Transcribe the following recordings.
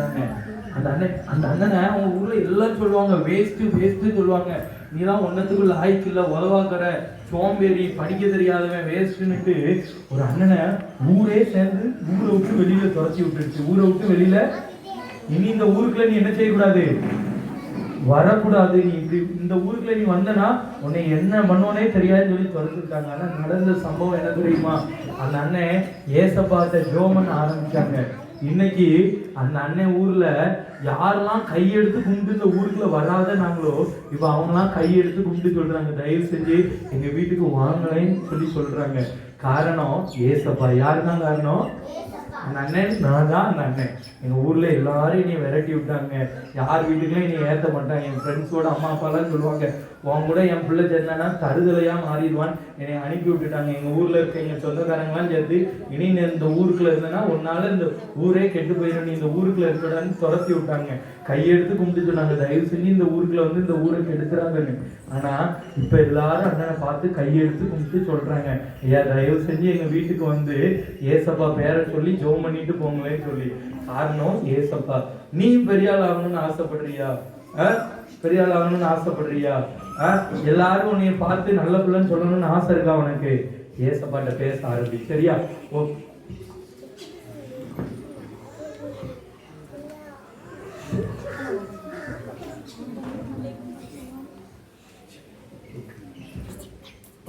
தானே. அந்த அண்ணனை அவங்க ஊர்ல எல்லாரும் சொல்லுவாங்க, வேஸ்ட்டு சொல்லுவாங்க. நீதான் ஒன்னத்துக்குள்ள ஆய்க்கு இல்ல, உதவாக்கற, சோம்பேறி, படிக்க தெரியாதவன், வேஸ்ட்டுன்னுட்டு ஒரு அண்ணனை ஊரே சேர்ந்து ஊரை விட்டு வெளியில துரத்தி விட்டுருச்சு. ஊரை விட்டு வெளியில, இனி இந்த ஊருக்குள்ள நீ என்ன செய்யக்கூடாது, வரக்கூடாது. நீ இப்படி இந்த ஊருக்குள்ள நீ வந்தனா உன்னை என்ன பண்ணுவோனே தெரியாதுன்னு சொல்லி துரத்துட்டாங்க. ஆனா நடந்த சம்பவம் என்ன தெரியுமா? அந்த அண்ணன் ஏசப்பாட்ட ஜோமன் ஆரம்பிச்சாங்க. இன்னைக்கு அந்த அண்ணன் ஊர்ல யாரெல்லாம் கையெடுத்து கும்பிட்டு இந்த ஊருக்குள்ள வராத நாங்களோ, இப்ப அவங்கலாம் கையெடுத்து கும்பிட்டு சொல்றாங்க, தயவு செஞ்சு எங்க வீட்டுக்கு வாங்கலைன்னு சொல்லி சொல்றாங்க. காரணம் ஏசப்பா. யாருதான் காரணம்? அந்த அண்ணன். நான் தான் அந்த அண்ணன். எங்க ஊர்ல எல்லாரும் நீ விரட்டி விட்டாங்க. யார் வீட்டுக்குலாம் நீ ஏற்ற மாட்டாங்க. என் ஃப்ரெண்ட்ஸோட அம்மா அப்பாலாம் சொல்லுவாங்க, உன் கூட என் பிள்ளை சேர்ந்தானா தருதலையா மாறிடுவான், என்னை அனுப்பி விட்டுட்டாங்க. எங்க ஊர்ல இருக்க எங்க சொந்தக்காரங்களாம் சேர்த்து, இனி இந்த ஊருக்குள்ள இருந்தனா உன்னால இந்த ஊரே கெட்டு போயிடும், நீ இந்த ஊருக்குள்ள இருக்கடான்னு துரத்தி விட்டாங்க. கையெடுத்து கும்பிட்டு சொன்னாங்க, தயவு செஞ்சு இந்த ஊருக்குள்ள வந்து இந்த ஊரை கெடுத்துறாங்கன்னு. ஆனா இப்ப எல்லாரும் அண்ணனை பார்த்து கையெடுத்து கும்பிட்டு சொல்றாங்க, ஐயா தயவு செஞ்சு எங்க வீட்டுக்கு வந்து ஏசப்பா பேரை சொல்லி ஜோம் பண்ணிட்டு போங்களேன்னு சொல்லி. காரணம் ஏசப்பா. நீ பெரிய ஆள் ஆகணும்னு ஆசைப்படுறியா? பெரிய ஆள் ஆகணும்னு ஆசைப்படுறியா? எல்லாரும் உன்னைய பார்த்து நல்ல பிள்ளைன்னு சொல்லணும்னு ஆசை இருக்கா உனக்கு? ஏசப்பாட்ட பேச ஆரம்பி. சரியா?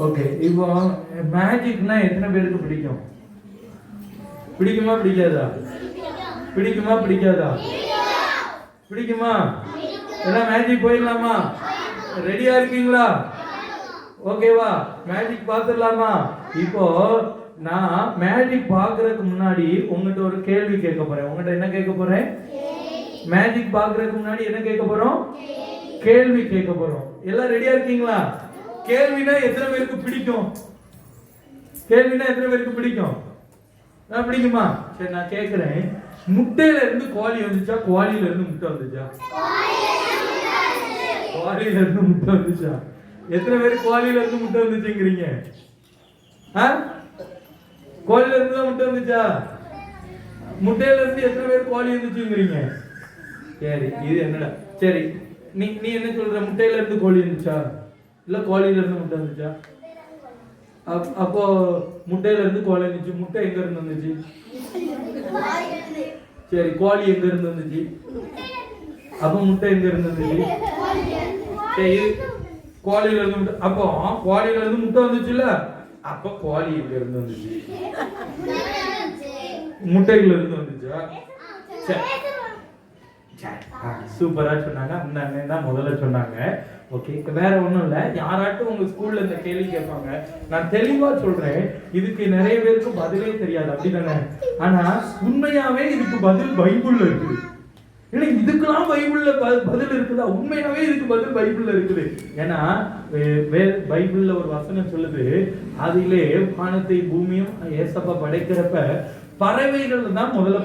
ஓகே. இப்போ மேஜிக்னா எத்தனை பேருக்கு பிடிக்கும்? பிடிக்குமா பிடிக்காதா? பிடிக்குமா பிடிக்காதா? பிடிக்குமா? எல்லாம் மேஜிக் போயிடலாமா? ரெடியா இருக்கீங்களா? ஓகேவா? மேஜிக் பார்த்துடலாமா? இப்போ நான் மேஜிக் பார்க்கறதுக்கு முன்னாடி உங்ககிட்ட ஒரு கேள்வி கேட்க போறேன். உங்ககிட்ட என்ன கேட்க போறேன்? மேஜிக் பார்க்கறதுக்கு முன்னாடி என்ன கேட்க போறோம்? கேள்வி கேட்க போறோம். எல்லாம் ரெடியா இருக்கீங்களா? கேள்வினா எத்தனை பேருக்கு பிடிக்கும்? கேள்வினா எத்தனை பேருக்கு பிடிக்கும்? நான் பிடிக்குமா? சரி, நான் கேட்கிறேன். முட்டையில இருந்து கோழி வந்துச்சா, கோழியில இருந்து முட்டை வந்துச்சா? கோழியில இருந்து முட்டை வந்துச்சா? எத்தனை பேர் கோழியில இருந்து முட்டை வந்துச்சுங்கிறீங்க? கோழியில இருந்து தான் முட்டை வந்துச்சா? முட்டையில இருந்து எத்தனை பேர் கோழி வந்துச்சுங்கிறீங்க? சரி, இது என்னடா? சரி, நீ என்ன சொல்ற? முட்டையில இருந்து கோழி வந்துச்சா இல்ல கோழியில இருந்து முட்டை வந்துச்சா? அப்போ முட்டையில இருந்து கோழி வந்துச்சு. முட்டை எங்க இருந்து வந்துச்சு? சரி, கோழி எங்க இருந்து வந்துச்சு? அப்ப முட்டை எங்க இருந்து வந்துச்சு? சரி, கோழியில இருந்து முட்டை. அப்போ கோழியில இருந்து முட்டை வந்துச்சுல்ல, அப்ப கோழி எங்க இருந்து வந்துச்சு? முட்டையில இருந்து வந்துச்சா? சரி, சூப்பரா சொன்னாங்க. அந்த அண்ணன் தான் முதல்ல சொன்னாங்க. ஓகே, வேற ஒண்ணும் இல்ல. யாராட்டும் உங்க ஸ்கூல்ல இந்த கேள்வி கேட்பாங்க, நான் தெளிவா சொல்றேன், இதுக்கு நிறைய பேருக்கு பதிலே தெரியாது, அப்படிதானே? ஆனா உண்மையாவே இதுக்கு பதில் பைபிள்ல இருக்குது. ஏன்னா இதுக்கெல்லாம் பைபிள்ல பதில் இருக்குதா? உண்மையாவே இதுக்கு பதில் பைபிள்ல இருக்குது. ஏன்னா பைபிள்ல ஒரு வசனம் சொல்லுது, அதிலே வானத்தை பூமியும் ஏசப்பா படைக்கிறப்ப பறவைகள் தான் முதல்ல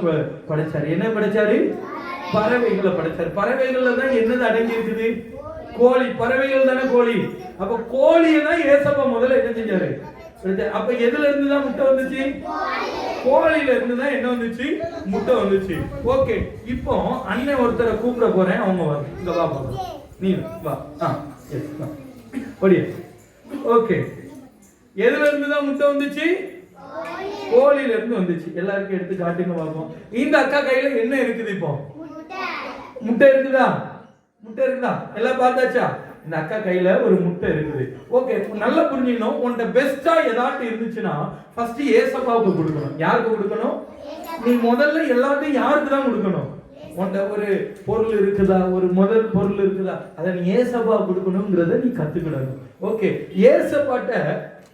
படைச்சாரு. என்ன படைச்சாரு? பறவைகளை படைச்சாரு. பறவைகள்ல தான் என்னது அடங்கி இருக்குது? கோழி. பறவைகள் தானே கோழி. அப்ப கோழியை தான் ஏசப்பா முதல்ல என்ன செஞ்சாரு? அப்ப எதுல இருந்து தான் முட்டை வந்துச்சு? கோழியில இருந்து தான் என்ன வந்துச்சு? முட்டை வந்துச்சு. ஓகே, இப்போ அண்ணன் ஒருத்தரை கூப்பிட போறேன். அவங்க வா, இங்க வா பாப்பா, நீ வா. ஓகே, எதுல இருந்து தான் முட்டை வந்துச்சு? கோழியில இருந்து வந்துச்சு. எல்லாருக்கும் எடுத்து காட்டுங்க பாப்போம். இந்த அக்கா கையில என்ன இருக்குது? இப்போ முட்டை இருக்குதா? முட்டை இருக்குதா? எல்லாம் பார்த்தாச்சா? இந்த அக்கா கையில ஒரு முட்டை இருக்குது. ஓகே, நல்லா புரிஞ்சுக்கணும். உன்கிட்ட பெஸ்டா ஏதாட்டும் இருந்துச்சுன்னா ஃபர்ஸ்ட் ஏசப்பாவுக்கு கொடுக்கணும். யாருக்கு கொடுக்கணும்? நீ முதல்ல எல்லாத்தையும் யாருக்கு தான் கொடுக்கணும்? உன்கிட்ட ஒரு பொருள் இருக்குதா, ஒரு முதல் பொருள் இருக்குதா, அதை நீ ஏசப்பா கொடுக்கணுங்கிறத நீ கத்துக்கிடணும். ஓகே, ஏசப்பாட்ட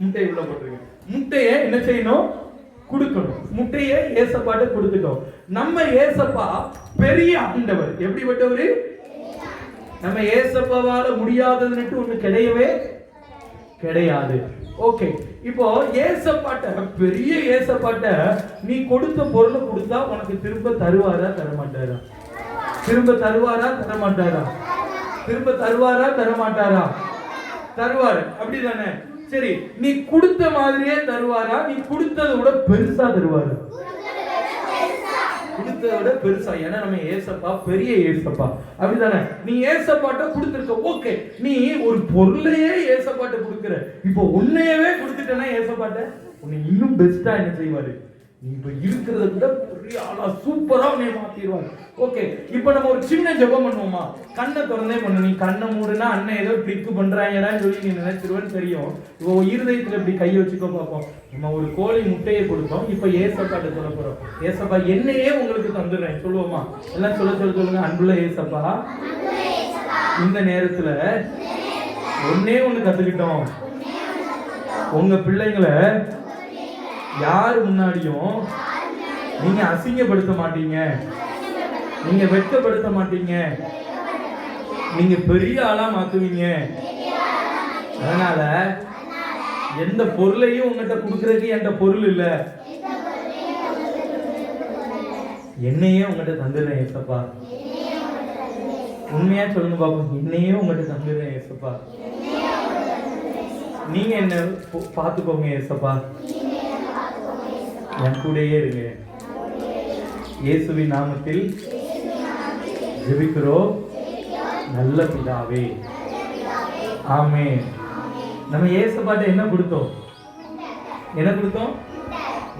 முட்டையை உள்ள போட்டுருங்க. முட்டையை என்ன செய்யணும்? கொடுக்கணும். முட்டையை ஏசப்பாட்ட கொடுத்துட்டோம். நம்ம ஏசப்பா பெரிய ஆண்டவர். எப்படிப்பட்டவரு? நம்ம ஏசப்பாவால முடியாததுன்னு ஒண்ணு கிடையவே கிடையாது. ஓகே, இப்போ ஏசப்பாட்ட, பெரிய ஏசப்பாட்ட நீ கொடுத்த பொருளை கொடுத்தா உனக்கு திரும்ப தருவாரா தரமாட்டாரா? திரும்ப தருவாரா தரமாட்டாரா? திரும்ப தருவாரா தரமாட்டாரா? தருவாரு, அப்படிதானே? சரி, நீ கொடுத்த மாதிரியே தருவாரா? நீ கொடுத்ததை விட பெருசா தருவாரா? கொடுத்ததை விட பெருசா. ஏன்னா நம்ம ஏசப்பா பெரிய ஏசப்பா, அப்படிதானே? நீ ஏசப்பாட்ட கொடுத்துருக்க, ஓகே. நீ ஒரு பொருளையே ஏசப்பாட்ட கொடுக்குற, இப்போ உன்னையவே கொடுத்துட்டேன்னா ஏசப்பாட்ட உன்னை இன்னும் பெஸ்டா என்ன செய்வாரு? நீ இப்ப இருக்கிறத விட பெரிய ஆளா சூப்பரா உன்னை மாத்திடுவாரு. ஓகே, இப்ப நம்ம ஒரு சின்ன ஜெபம் பண்ணுவோமா? கண்ணை திறந்தே பண்ணு. நீ கண்ணை மூடுனா அண்ணன் ஏதோ ட்ரிக் பண்றாங்கடான்னு சொல்லி நீ நினைச்சிருவேன்னு தெரியும். இப்போ இருதயத்துல இப்படி கையை வச்சுக்கோ பார்ப்போம். நம்ம ஒரு கோழி முட்டையை கொடுத்தோம், இப்ப ஏசப்பாட்ட சொல்ல போறோம். ஏசப்பா என்னையே உங்களுக்கு தந்துடுறேன் சொல்லுவோமா? எல்லாம் சொல்லுங்க. அன்புள்ள ஏசப்பா, இந்த நேரத்துல ஒன்னே ஒண்ணு கத்துக்கிட்டோம். உங்க பிள்ளைங்களை யாரு முன்னாடியும் நீங்க அசிங்கப்படுத்த மாட்டீங்க, நீங்க வெட்கப்படுத்த மாட்டீங்க, நீங்க பெரிய ஆளா மாத்துவீங்க. அதனால எந்த பொருளையும் உங்ககிட்ட கொடுக்கறதுக்கு என்கிட்ட பொருள் இல்ல, என்னையே உங்ககிட்ட தந்துடுறேன் ஏசப்பா. உண்மையா சொல்லுங்க பாப்போம், என்னையே உங்ககிட்ட தந்துடுறேன் ஏசப்பா. நீங்க என்ன பாத்துக்கோங்க ஏசப்பா, என் கூடயே இருங்க. இயேசுவின் நாமத்தில் ஜெபிக்கிறோம் நல்ல பிதாவே, ஆமென். நம்ம ஏசப்பாட்ட என்ன கொடுத்தோம்?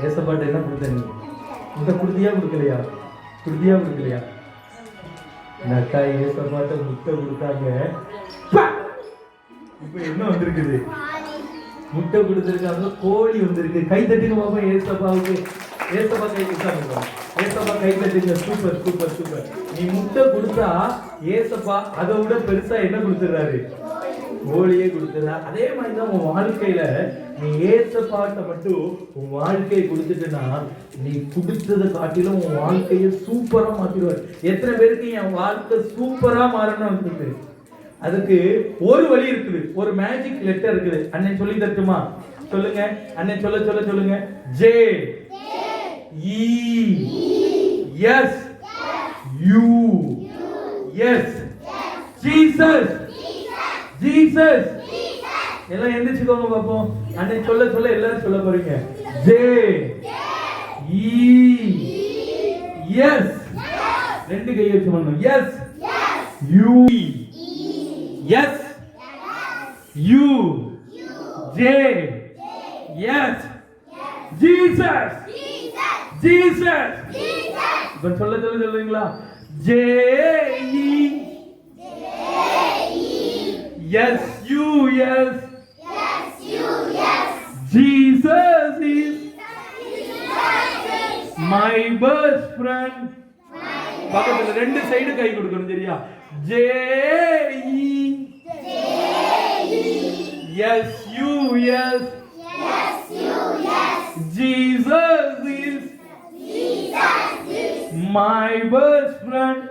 ஏசப்பாட்ட என்ன கொடுத்த? நீ இந்த கொடுத்தியா கொடுக்கலையா? நக்கா ஏசப்பாட்ட முட்டை கொடுத்தாங்க, இப்ப என்ன வந்திருக்குது? முட்டை கொடுத்திருக்காங்க, கோழி வந்திருக்கு. கை தட்டுங்க பாப்பா ஏசப்பாவுக்கு. ஏசப்பா கை தட்டுங்க, ஏசப்பா கை தட்டுங்க. சூப்பர். நீ முட்டை கொடுத்தா ஏசப்பா அதை விட பெருசா என்ன கொடுத்துறாரு? கோழியே கொடுத்துறாரு. அதே மாதிரிதான் உன் வாழ்க்கையில நீ ஏசப்பாட்ட மட்டும் உன் வாழ்க்கையை கொடுத்துட்டேன்னா நீ கொடுத்ததை காட்டிலும் உன் வாழ்க்கையை சூப்பரா மாத்திடுவார். எத்தனை பேருக்கு என் வாழ்க்கை சூப்பரா மாறணும் இருக்குது? அதுக்கு ஒரு வழி இருக்குது, ஒரு மேஜிக் லெட்டர் இருக்குது. அண்ணன் சொல்லி தட்டுமா? சொல்லுங்க அண்ணன், சொல்லுங்க. J E S U S, Jesus. எல்லாம் எந்திரிச்சுக்கோங்க பாப்போம். அண்ணன் சொல்ல எல்லாரும் சொல்ல போறீங்க. ஜே இ எஸ், ரெண்டு கை வச்சு பண்ணணும். S U Yes, you, J, yes, Jesus. இப்ப சொல்லுங்களா? J E yes you yes, Jesus is my best friend. பக்கத்துல ரெண்டு சைடு கை கொடுக்கணும், சரியா? J E yes you yes, Jesus is my best friend.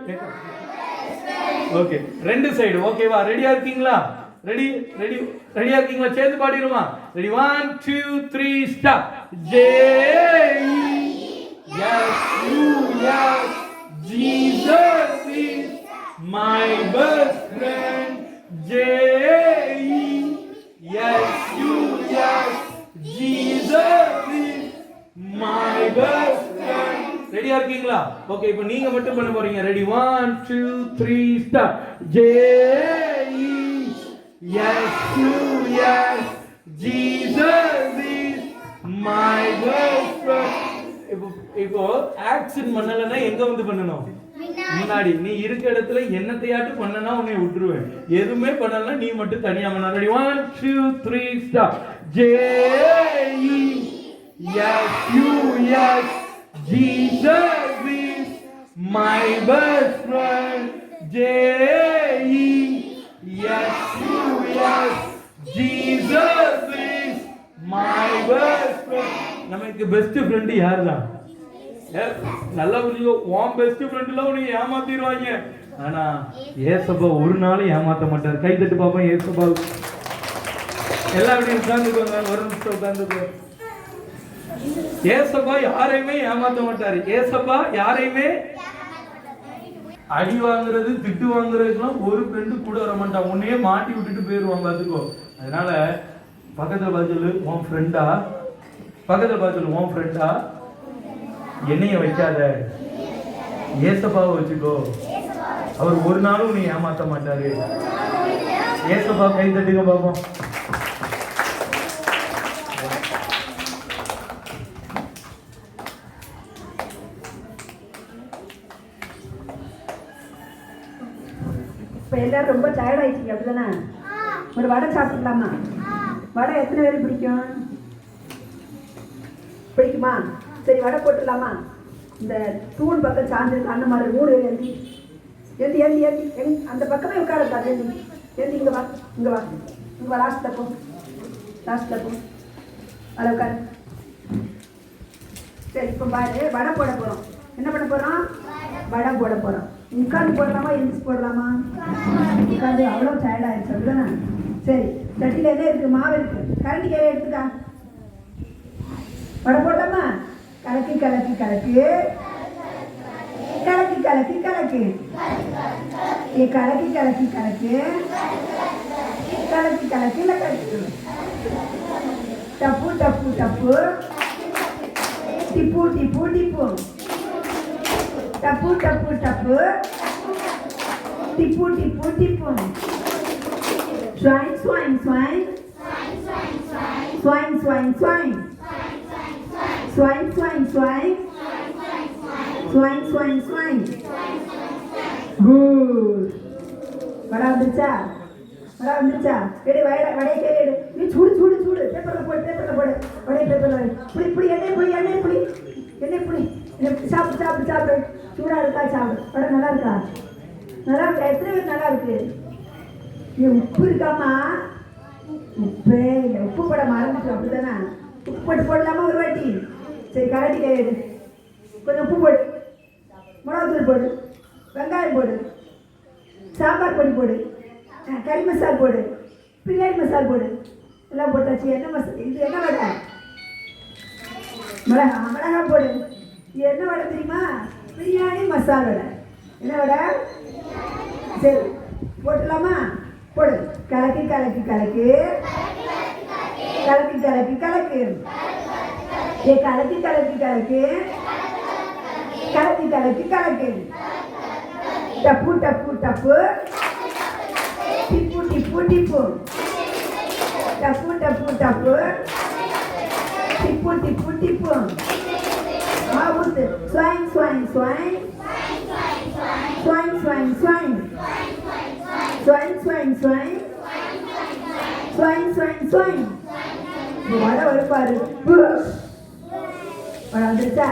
Okay, ரெண்டு சைடு ஓகேவா? ரெடியா இருக்கீங்களா? ரெடியா இருக்கீங்களா? சேர்ந்து பாடிடுமா? Ready, 1 2 3 start. J E yes you yes, Jesus is my best friend. J E yes you yes, Jesus is my best friend. ரெடியா இருக்கீங்களா? ஓகே, இப்போ நீங்க மட்டும் பண்ண போறீங்க. Ready, 1 2 3 start. J E yes you yes, Jesus is my best friend. இப்போ action பண்ணலன்னா எங்க வந்து பண்ணணும்? முன்னாடி. நீ இருக்க இடத்துல என்னத்தையாட்டு பண்ணனா உன்னை விட்டுருவேன். எதுவுமே பண்ணலன்னா நீ மட்டும் தனியா பண்ண. Ready, 1 2 3 start. J E yes you yes, Jesus is my best friend. J E yes you yes, Jesus is my best friend. நமக்கு பெஸ்ட் ஃப்ரெண்ட் யாருதான்? நல்லா புரிஞ்சுக்கோ, உன் பெஸ்ட் ஃப்ரெண்ட்ல உனக்கு ஏமாத்திடுவாங்க. ஆனா ஏசப்பா ஒரு நாளும் ஏமாத்த மாட்டார். கை தட்டு பாப்போம் ஏசப்பா. எல்லாரும் உட்கார்ந்துக்கோங்க, ஒரு நிமிஷம் உட்கார்ந்துக்கோ. ஏசப்பா யாரையுமே ஏமாத்த மாட்டாரு. ஏசப்பா யாரையுமே அடி வாங்குறது திட்டு வாங்குறதுக்குலாம் ஒரு ஃப்ரெண்டு கூட வர மாட்டான். உன்னையே மாட்டி விட்டுட்டு போயிடுவான் பார்த்துக்கோ. அதனால பக்கத்துல பார்த்து உன் ஃப்ரெண்டா, என்னைய வைக்காத, ஏசப்பாவை வச்சுக்கோ, அவர் ஒரு நாளும் நீ ஏமாத்த மாட்டாரு. ஏசப்பா கை தட்டுங்க பாப்போம். இப்போ எல்லாரும் ரொம்ப டயர்ட் ஆயிடுச்சு அப்படிதானே? ஒரு வடை சாப்பிடலாமா? வடை எத்தனை பேருக்கு பிடிக்கும்? பிடிக்குமா? சரி, வடை போட்டுடலாமா? இந்த தூள் பக்கம் சார்ந்து அந்த மாதிரி 3 பேர் எழுதி எழுதி எழுதி எழுதி அந்த பக்கமே உட்காரக்கூடாது. எழுதி எழுதி இங்கே வா, இங்கே வா, இங்கே வா, லாஸ்ட்டில் போ, லாஸ்ட்டில் போ, அதில் உட்காரு. சரி, இப்போ பாரு, வடை போட போகிறோம். என்ன பண்ண போகிறோம்? வடை போட போகிறோம். உட்காந்து போடலாமா எழுந்திரிச்சு போடலாமா? உட்காந்து அவ்வளோ டயர்டாகிடுச்சு அப்படிதானே? சரி, சட்டியில் என்ன இருக்குது? மாவு இருக்குது. கரண்டி கையில் எடுத்துக்கா. வடை போடலாமா? கலக்கி கலக்கி கலக்கு, கலக்கி கலக்கி கலக்கு, கலக்கி கலக்கி கலக்கு, கலக்கி கலக்கி கலக்கு, டப்பு டப்பு டப்பு, டிப்பு டிப்பு டிப்பு, டப்பு டப்பு டப்பு, டிப்பு டிப்பு டிப்பு, ஸ்வைன் ஸ்வைன் ஸ்வைன், ஸ்வைன் ஸ்வைன் ஸ்வைன், ஸ்வைன் ஸ்வைன் ஸ்வைன், ஸ்வைன் ஸ்வைன் ஸ்வைன். குட். வடை வந்துருச்சா? வடை வந்துருச்சா? எடு வடையை கையில் எடு. நீ சூடு சூடு சூடு. பேப்பரில் போடு, பேப்பரில் போடு. வடையை பேப்பரில் புளி புளி, எண்ணெய் புளி, எண்ணெய் புளி, எண்ணெய் புளி. சாப்பிடு சாப்பிடு சாப்பிடு. சூடாக இருக்கா? சாப்பிடு. வடை நல்லா இருக்கா? நல்லா இருக்கா? எத்தனை பேர் நல்லா இருக்கு? நீ உப்பு இருக்காமா? உப்பே இல்லை. உப்பு போட மறந்துட்டு அப்படிதானே? உப்பு போட்டு போடலாமா ஒரு வாட்டி? சரி, கரண்டி கையெடு. கொஞ்சம் உப்பு போடு, மிளகாத்தூள் போடு, வெங்காயம் போடு, சாம்பார் பொடி போடு, கறி மசால் போடு, பிரியாணி மசால் போடு. எல்லாம் போட்டாச்சு. என்ன மசால் இது? என்ன வடை? மிளகா போடு. இது என்ன வடை தெரியுமா? பிரியாணி மசால் வடை. என்ன வடை? சரி, போட்டுடலாமா? போடு. கலக்கி கலக்கி கலக்கு, கலக்கி கலக்கி கலக்கு, கலக்கி கலக்கி கலக்கு, கலக்கி கலக்கி கலக்கு, டப்பு டப்பு டப்பு, டிப்பு டிப்பு டிப்பு, டப்பு டப்பு டப்பு, டிப்பு டிப்பு டிப்பு. ஊத்து. ஸ்வைன் ஸ்வைன் ஸ்வைன், ஸ்வைன் ஸ்வைன் ஸ்வைன், ஸ்வைன் ஸ்வைன் ஸ்வைன், ஸ்வைன் ஸ்வைன் ஸ்வைன். வடை வருப்பாரு. வடை வந்துருச்சா?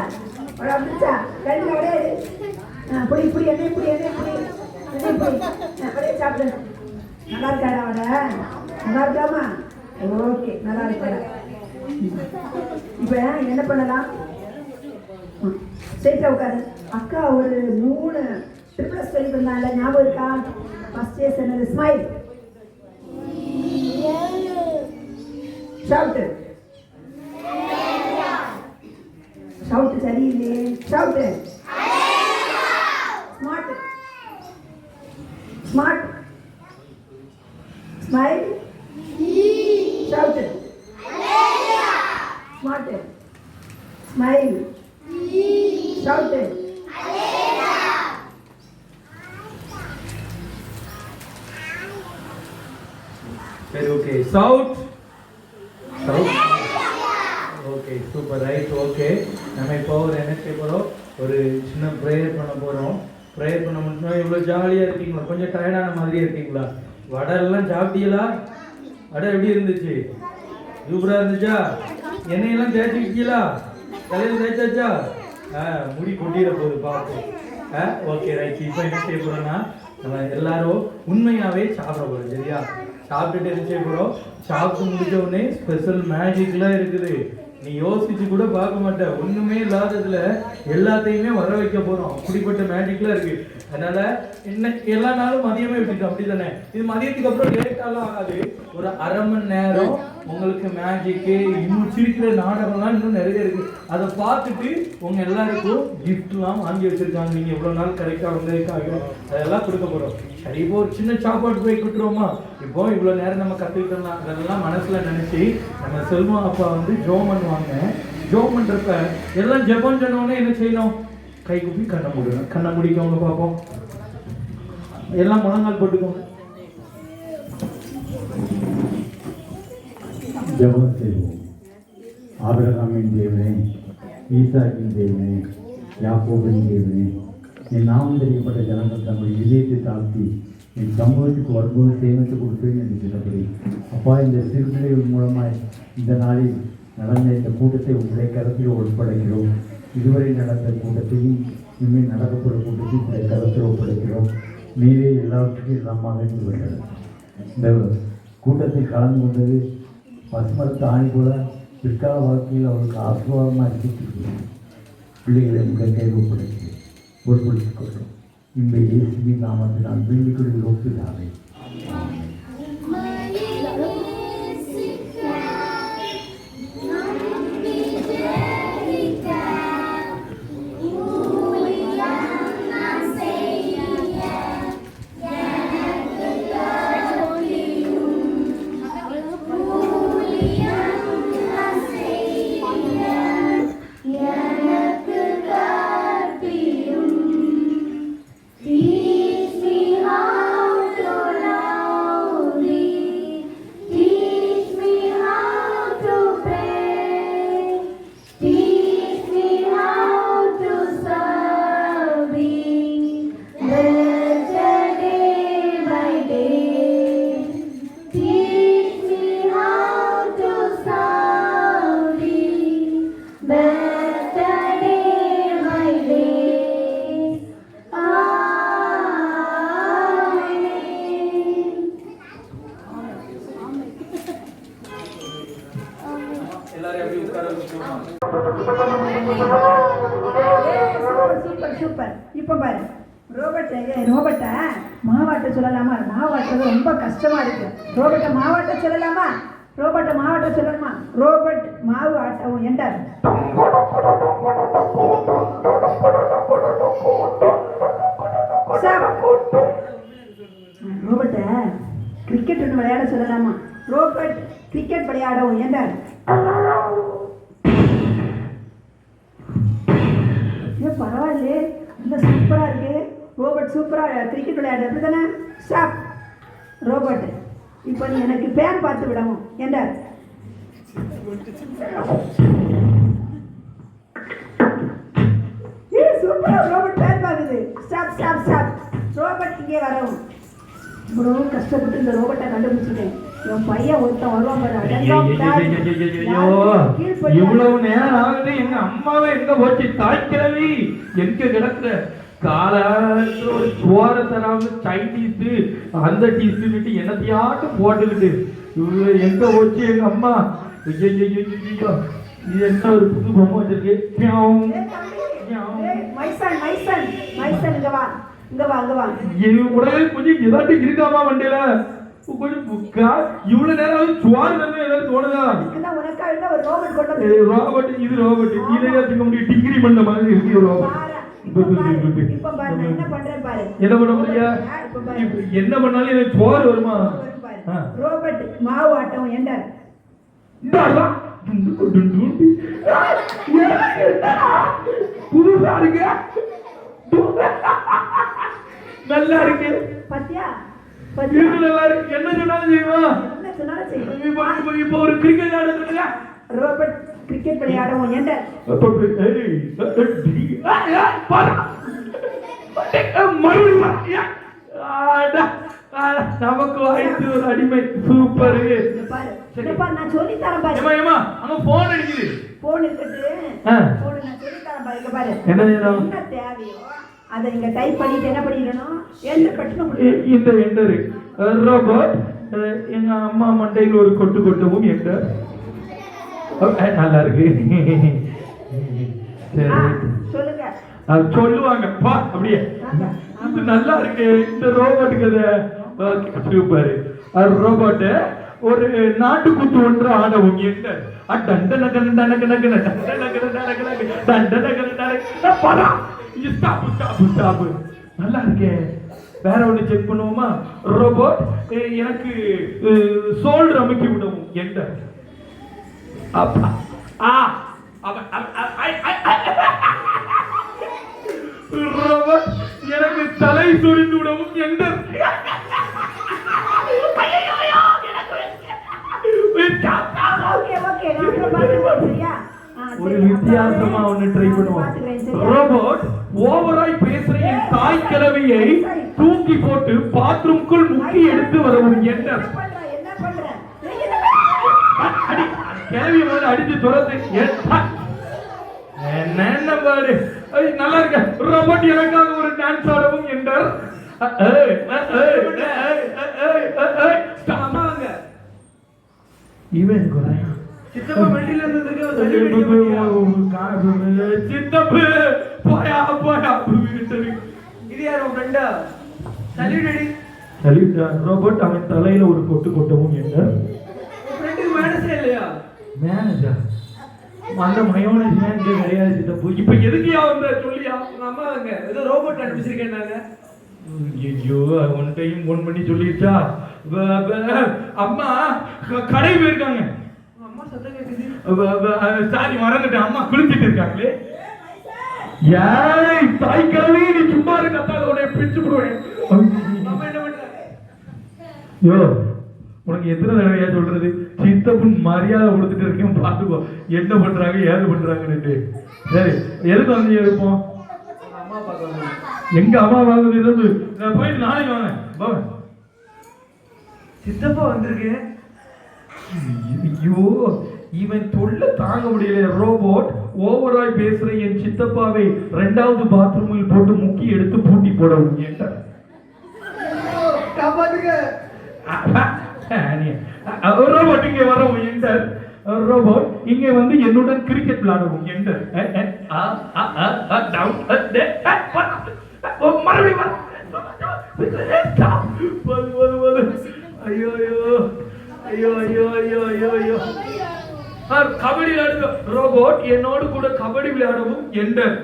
வடை வந்துருச்சா? கண்டிப்பா வடை எடு. புளி புளி, எண்ணெய் புளி, எண்ணெய் புளி, எண்ணெய் புளி. வடையை சாப்பிடு. நல்லா இருக்காடா வடை? நல்லா இருக்காமா? ஓகே, நல்லா இருக்காடா. இப்போ என்ன பண்ணலாம்? ஸ்ட்ரெயிட்டாக உட்காரு. அக்கா ஒரு 3 ட்ரிபிள்ஸ் சொல்லி தந்தாங்கல்ல, ஞாபகம் இருக்கா? ஃபர்ஸ்ட் டே சொன்னது ஸ்மைல், ஷவுட்டு, ஷவுட்டு சரியில்லையே, shout, smart, smart, smile, shout, smart, smile, shout. சரி, okay. Shout shout. Okay, super, right. Okay, நம்ம இப்போ ஒரு என்ன செய்ய போகிறோம்? ஒரு சின்ன ப்ரேயர் பண்ண போகிறோம். ப்ரேயர் பண்ண முடிச்சுன்னா இவ்வளோ ஜாலியாக இருக்கீங்களா? கொஞ்சம் டயர்டான மாதிரியே இருக்கீங்களா? வடை எல்லாம் சாப்பிட்டீங்களா? வடை எப்படி இருந்துச்சு? சூப்பராக இருந்துச்சா? எண்ணெயெல்லாம் தேய்ச்சிக்கிட்டீங்களா? தலையில் தேய்ச்சாச்சா? முடி கொட்டிட போகுது பார்ப்போம். Okay, right. இப்போ என்ன செய்ய போகிறோன்னா, நம்ம எல்லாரும் உண்மையாகவே சாப்பிட போகிறோம். சரியா? சாப்பிட்டுட்டு என்ன செய்ய போகிறோம்? சாப்பிட்டு முடிச்ச உடனே ஸ்பெஷல் மேஜிக்லாம் இருக்குது. நீ யோசிச்சு கூட பார்க்க மாட்ட. ஒண்ணுமே இல்லாததுல எல்லாத்தையுமே வர வைக்க போறோம். அப்படிப்பட்ட மேஜிக்லாம் இருக்கு. அதனால இன்னைக்கு எல்லா நாளும் மதியமே விட்டுட்டோம், அப்படிதானே? இது மதியத்துக்கு அப்புறம் லேட்டாலாம் ஆகாது. ஒரு அரை மணி நேரம் உங்களுக்கு மேஜிக்கு, இன்னும் சிரிக்கிற நாடகம்லாம் இன்னும் நிறைய இருக்கு. அதை பார்த்துட்டு உங்க எல்லாருக்கும் கிஃப்ட்லாம் வாங்கி வச்சிருக்காங்க. நீங்க எவ்வளவு நாள் கரெக்டா வந்திருக்காங்க, அதெல்லாம் கொடுக்க போறோம். சரி, இப்போ ஒரு சின்ன சாப்பாடு போய் கொடுத்துருவோமா? இப்போ இவ்வளவு நேரம் நம்ம கத்துக்கிட்டோம்னா அதெல்லாம் மனசுல நினைச்சு நம்ம செல்வம் அப்பா வந்து ஜோம் பண்ணுவாங்க. ஜோம் பண்றப்ப எல்லாம் ஜெபம் சொன்னோடனே என்ன செய்யணும்? கை குப்பி கண்ணை மூடுங்க. கண்ணை முடிக்கவங்க பார்ப்போம். எல்லாம் முழங்கால் போட்டுக்கோங்க. ஜெபம் செய்வோம். ஆபிரகாமின் தேவனே, ஈசாக்கின் தேவனே, யாக்கோபின் தேவனே, என் நாமம் தெரியப்பட்ட ஜனங்கள் தங்கள் இதயத்தை தாழ்த்தி என் சமூகத்துக்கு வரும்போது சேமித்து கொடுப்பேன் என்று சொன்னபடி அப்பா, இந்த சிறுபிள்ளைகள் மூலமாய் இந்த நாளில் நடந்த இந்த கூட்டத்தை உங்களுடைய கருத்தில் ஒப்படைக்கிறோம். இதுவரை நடந்த கூட்டத்தையும் இனிமேல் நடக்கப்படும் கூட்டத்தையும் உங்களுடைய கருத்தில் ஒப்படைக்கிறோம். நீரே எல்லாவற்றுக்கும் எல்லாமாக விட்டது. இந்த கூட்டத்தில் கலந்து கொண்டது பசுமரத்து ஆணி போல பிற்கால வாழ்க்கையில் அவர்களுக்கு ஆசீர்வாதமாக இருக்கிறது. பிள்ளைகளை உங்கள் கையில் ஒப்படைக்கிறேன், பொறுப்படுத்திக் கொள்கிறோம். இந்த இயேசுவின் நாமத்தில் நான் வேண்டிக் கொள்கிறோம் பிதாவே. சூப்பர். இப்போ பாரு, ரோபோட்டை மாவாட்ட சொல்லலாமா? மாவாட்டுறது ரொம்ப கஷ்டமா இருக்கு. ரோபோட்டை மாவாட்ட சொல்லலாமா? ரோபோட்டை மாவாட்ட சொல்லலாமா? ரோபோட் மாவு ஆட்டவும் என்டார். ரோபோட்டை கிரிக்கெட் ஒன்று விளையாட சொல்லலாமா? ரோபோட் கிரிக்கெட் விளையாடவும் என்டார். பரவாயில்லையே, ரொம்ப சூப்பரா இருக்கு. ரோபோட் சூப்பரா கிரிக்கெட் விளையாடு அப்படி தானே? ஸ்டாப். ரோபோட், இப்போ நீ எனக்கு பேன் பார்த்து விடவும் என்றார். சூப்பரா ரோபோட் பேன் பார்க்குது. Stop stop stop. ரோபோட் இங்கே வரவும். இவ்வளோ கஷ்டப்பட்டு இந்த ரோபோட்டை கண்டுபிடிச்சிட்டேன். என் பையன் ஒருத்தன் வருவான் பாரு. இவ்வளவு நேரம் ஆகுது. எங்க அம்மாவை எங்க போச்சு? தாய்க்கிழவி எங்க கிடக்குற? காலத்துல ஒரு சோறு தராம சைனீஸ் அந்த டீஸ் விட்டு என்னத்தையாட்டும் போட்டுக்கிட்டு எங்க போச்சு எங்க அம்மா? இது என்ன ஒரு புது பொம்மை வச்சிருக்கு? இது உடனே கொஞ்சம் ஏதாட்டி இருக்காமா வண்டியில? இவ்வளவு நேரம் சுவார் ஏதாவது தோணுதா? ரோபோட், இது ரோபோட். இதையா திங்க முடியும்? டிகிரி பண்ண மாதிரி இருக்கு ரோபோட். என்ன பண்ண முடியா? என்ன பண்ணாலும் எனக்கு சோறு வருமா? ரோபோட் மாவு ஆட்டம் என்றார். புதுசா இருக்கு, நல்லா இருக்கு. பாத்தியா? நல்லா இருக்கு. என்ன சொன்னாலும் செய்வா? இப்ப ஒரு கிரிக்கெட் ஆடுறதுல ரோபோட் கிரிக்கெட் விளையாடவும் என்ற நமக்கு வாய்த்து ஒரு அடிமை. சூப்பர். நான் சொல்லி தரேன் பாரு. அங்க போன் அடிக்குது. போன் எடுத்துட்டு போன் நான் சொல்லி தரேன் பாரு. பாரு என்ன தேவையோ அதை இங்க டைப் பண்ணிட்டு என்ன பண்ணிடணும்? என்டர் பட்டனும் இந்த என்டர். ரோபோட் எங்க அம்மா மண்டையில் ஒரு கொட்டு கொட்டவும் என்டர். நல்லா இருக்கு. சொல்லுங்க. சொல்லுவாங்க பா அப்படியே. இது நல்லா இருக்கு இந்த ரோபோட்டுக்கு. சூப்பர். ரோபோட் ஒரு நாட்டு குத்து ஒன்று ஆடவும் என்டர். நல்லா இருக்கே. வேற ஒண்ணு செக் பண்ணுவோமா? ரோபோட் எனக்கு சோல்டர் அமைக்கி விடவும் என்டர். ரோபோட் எனக்கு தலை சொரிந்து விடவும் என்டர். ஓகே ஓகே நான் அப்புறம் பார்த்துக்கிறேன் சரியா? ஒரு வித்தியாசமா ஒண்ணு ட்ரை பண்ணுவோம். ரோபோட் ஓவராய் பேசுற என் தாய் கிழவியை தூக்கி போட்டு பாத்ரூம்குள் முக்கி எடுத்து வரவும் என்டர். என்ன பண்ற? அடி கிழவி வந்து அடிச்சு துரத்து. என்ன பாரு நல்லா இருக்க. ரோபோட் எனக்காக ஒரு டான்ஸ் ஆடவும் என்டர். இவன் குறையா சித்தப்பு மெட்டில சித்தப்பு போயா போயா இது யார் உன் ஃப்ரெண்டா? சல்யூட் ரோபோட் அவன் தலையில ஒரு கொட்டு கொட்டவும் என்டர். உன் ஃப்ரெண்டுக்கு மேனேஜர் இல்லையா? மேனேஜர் அந்த மயோனேஜ் மேனேஜர் கிடையாது சித்தப்பு. இப்ப எதுக்குயா வந்த சொல்லியா? உங்க அம்மா அங்க ஏதோ ரோபோட் அனுப்பிச்சிருக்கேன்னாங்க. ஐயோ ஒன் டைம் ஃபோன் பண்ணி சொல்லிருச்சா? அம்மா கடை போயிருக்காங்க. அம்மா சத்தம் கேக்குது. சாரி மறந்துட்டேன். அம்மா குளிச்சிட்டு இருக்காங்களே. ஏய் தாய் கல்வி நீ சும்மா இருக்காத உடனே பிடிச்சு போடுவேன். அம்மா என்ன பண்றாங்க? யோ உனக்கு எத்தனை தடவையா சொல்றது? சித்தப்புன் மரியாதை கொடுத்துட்டு இருக்கேன் பாத்துக்கோ என்ன பண்றாங்க ஏது பண்றாங்கன்னு. சரி எதுக்கு வந்து இருப்போம்? அம்மா பார்க்க எங்க அம்மா வாங்குறது நான் போயிட்டு நாளைக்கு வாங்க. சித்தப்பா வந்திருக்கேன். ஐயோ இவன் தொல்ல தாங்க முடியல. ரோபோட் ஓவராய் பேசுற என் சித்தப்பாவை இரண்டாவது பாத்ரூமில் போட்டு முக்கி எடுத்து பூட்டி போடவும் என்டர். ரோபோட் இங்கே வரவும் என்டர். ரோபோட் இங்கே வந்து என்னுடன் கிரிக்கெட் விளையாடவும் என்டர். மறுபடியும் ஐயோ ஐயோ ஐயோ ஐயோ ஐயோ ஐயோ ஐயோ கபடி விளையாடுங்க. ரோபோட் என்னோடு கூட கபடி விளையாடவும் என்டர்.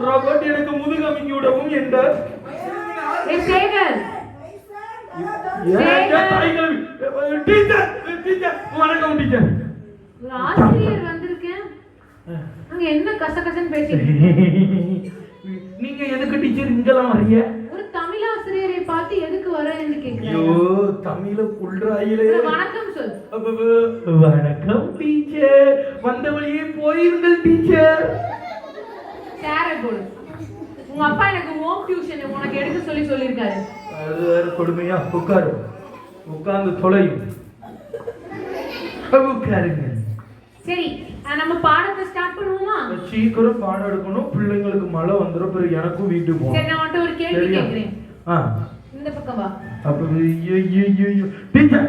ரோபோட் எனக்கு முதுகமிங்கி விடவும் என்டர். வணக்கம் டீச்சர். ஒரு ஆசிரியர் வந்திருக்கேன். அங்க என்ன கசகசன்னு பேசிட்டு நீங்க எதுக்கு டீச்சர் இங்கெல்லாம் வரீங்க? ஒரு தமிழ் ஆசிரியரை பார்த்து எதுக்கு வரேன்னு கேக்குறீங்க. ஐயோ தமிழ புல்றாயிலே. வணக்கம் சொல். வணக்கம் டீச்சர். வந்த வழியே போயிருங்கள் டீச்சர். சேர போடு. உங்க அப்பா எனக்கு ஹோம் டியூஷன் உனக்கு எடுக்க சொல்லிருக்காரு. அது வேற கொடுமையா? உட்காரு. உட்கார்ந்து தொலையும். உட்காருங்க. சரி நம்ம பாடத்தை ஸ்டார்ட் பண்ணுவோமா? சீக்கிரம் பாடம் எடுக்கணும். பிள்ளைங்களுக்கு மழை வந்துரும். பிறகு எனக்கும் வீட்டுக்கு போகணும். சரி நான் உன்கிட்ட ஒரு கேள்வி கேக்குறேன். இந்த பக்கம் வா. அப்ப டீச்சர்